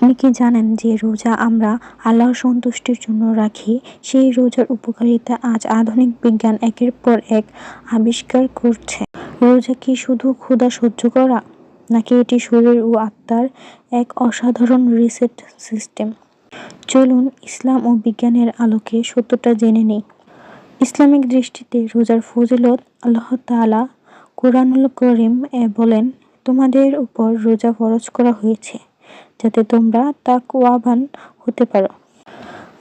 আপনি কি জানেন যে রোজা আমরা আল্লাহর সন্তুষ্টির জন্য রাখি? সেই রোজার উপকারিতা আজ আধুনিক বিজ্ঞান একের পর এক আবিষ্কার করছে। রোজা কি শুধু ক্ষুধা সহ্য করা, নাকি এটি শরীর ও আত্মার এক অসাধারণ রিসেট সিস্টেম? চলুন ইসলাম ও বিজ্ঞানের আলোকে সত্যটা জেনে নিই। ইসলামিক দৃষ্টিতে রোজার ফজিলত আল্লাহ তাআলা কুরআনুল কারীম বলেন, তোমাদের উপর রোজা ফরজ করা হয়েছে যাতে তোমরা তাকওয়াবান হতে পারো।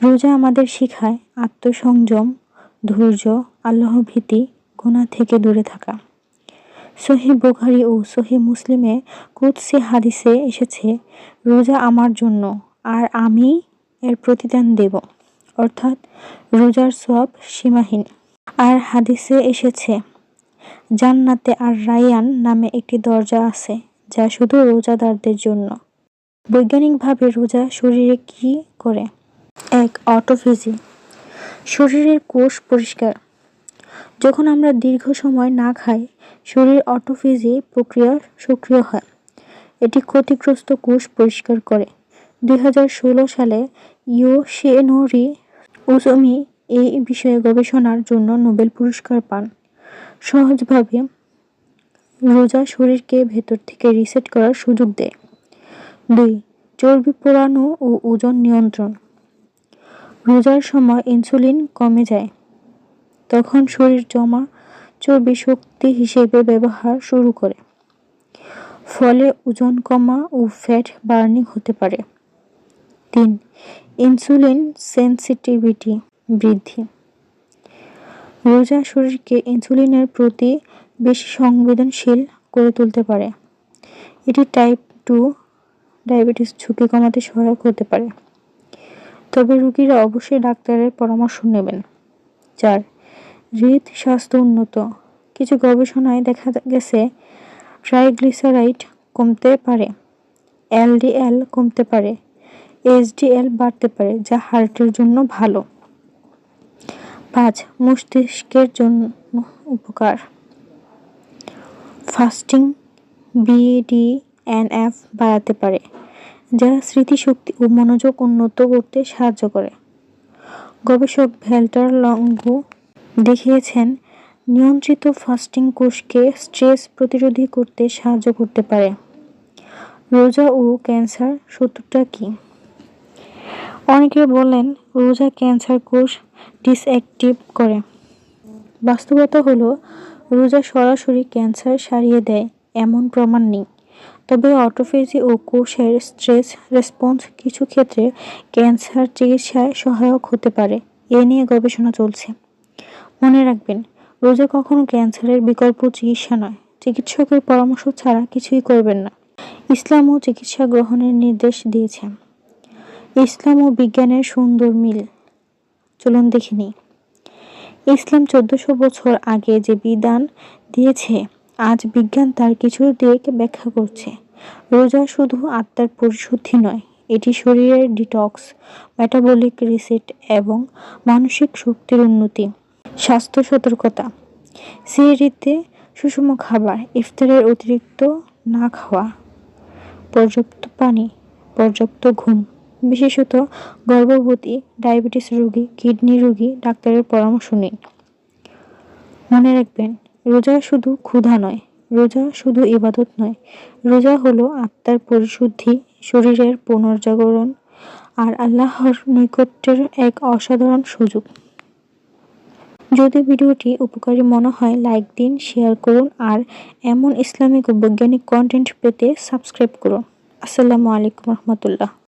রোজা আমাদের শেখায় আত্মসংযম, ধৈর্য, আল্লাহ ভীতি, গুনাহ থেকে দূরে থাকা। সহিহ বুখারী ও সহিহ মুসলিমে কুদসি হাদিসে এসেছে, রোজা আমার জন্য আর আমি এর প্রতিদান দেব, অর্থাৎ রোজার সওয়াব সীমাহীন। আর হাদিসে এসেছে, জান্নাতে আর রায়্যান নামে একটি দরজা আছে যা শুধু রোজাদারদের জন্য। বৈজ্ঞানিকভাবে রোজা শরীরে কি করে? 1. অটোফেজি। শরীরের কোষ পরিষ্কার। যখন আমরা দীর্ঘ সময় না খাই, শরীর অটোফেজি প্রক্রিয়া সক্রিয় হয়। এটি ক্ষতিগ্রস্ত কোষ পরিষ্কার করে। 2016 সালে ইয়োশিনোরি ওজুমি এই বিষয়ে গবেষণার জন্য নোবেল পুরস্কার পান। সহজভাবে, রোজা শরীরকে ভেতর থেকে রিসেট করার সুযোগ দেয়। 2. চর্বি পোড়ানো ও ওজন নিয়ন্ত্রণ। রোজার সময় ইনসুলিন কমে যায়, তখন শরীর জমা চর্বি শক্তি হিসেবে ব্যবহার শুরু করে, ফলে ওজন কমা ও ফ্যাট বার্নিং হতে পারে। 3. ইনসুলিন সেনসিটিভিটি বৃদ্ধি। রোজা শরীরকে ইনসুলিনের প্রতি বেশি সংবেদনশীল করে তুলতে পারে। এটি টাইপ 2 ডায়াবেটিস ঝুঁকি কমাতে সহায়ক হতে পারে, তবে রোগীরা অবশ্যই ডাক্তারের পরামর্শ নেবেন। 4. হৃদ স্বাস্থ্য উন্নত। কিছু গবেষণায় দেখা গেছে ট্রাইগ্লিসারাইড কমতে পারে, এলডিএল কমতে পারে, এইচডিএল বাড়তে পারে, যা হার্টের জন্য ভালো। 5. মস্তিষ্কের জন্য উপকার। ফাস্টিং বিডিএনএফ বাড়াতে পারে, যা স্মৃতিশক্তি ও মনোযোগ উন্নত করতে সাহায্য করে। গবেষক ভ্যাল্টার লংগো দেখিয়েছেন, নিয়ন্ত্রিত ফাস্টিং কোষকে স্ট্রেস প্রতিরোধী করতে সাহায্য করতে পারে। রোজা ও ক্যান্সার সত্যটা কি? অনেকে বলেন রোজা ক্যান্সার কোষ ডিসঅ্যাক্টিভ করে। বাস্তবতা হলো, রোজা সরাসরি ক্যান্সার সারিয়ে দেয় এমন প্রমাণ নেই, তবে অটোফেজি ও কোষের স্ট্রেস রেসপন্স কিছু ক্ষেত্রে ক্যান্সার চিকিৎসায় সহায়ক হতে পারে। এ নিয়ে গবেষণা চলছে। মনে রাখবেন, রোজা কখনো ক্যান্সারের বিকল্প চিকিৎসা নয়। চিকিৎসকের পরামর্শ ছাড়া কিছুই করবেন না। ইসলামও চিকিৎসা গ্রহণের নির্দেশ দিয়েছে। ইসলাম ও বিজ্ঞানের সুন্দর মিল, চলুন দেখে নিই। ইসলাম 1400 বছর আগে যে বিধান দিয়েছে, আজ বিজ্ঞান তার কিছু দিক ব্যাখ্যা করছে। রোজা শুধু আত্মার পরিশুদ্ধি নয়, এটি শরীরের ডিটক্স, মেটাবলিক রিসেট এবং মানসিক শক্তির উন্নতি। স্বাস্থ্য সতর্কতা। সেহরিতে সুষম খাবার, ইফতারের অতিরিক্ত না খাওয়া, পর্যাপ্ত পানি, পর্যাপ্ত ঘুম। বিশেষত গর্ভবতী, ডায়াবেটিস রোগী, কিডনি রোগী ডাক্তারের পরামর্শ নিন। মনে রাখবেন, রোজা শুধু ক্ষুধা নয়, রোজা শুধু ইবাদত নয়, রোজা হলো আত্মার পরিশুদ্ধি, শরীরের পুনর্জাগরণ আর আল্লাহর নৈকট্যের এক অসাধারণ সুযোগ। যদি ভিডিওটি উপকারী মনে হয়, লাইক দিন, শেয়ার করুন আর এমন ইসলামিক ও বৈজ্ঞানিক কন্টেন্ট পেতে সাবস্ক্রাইব করুন। আসসালামু আলাইকুম রহমতুল্লাহ।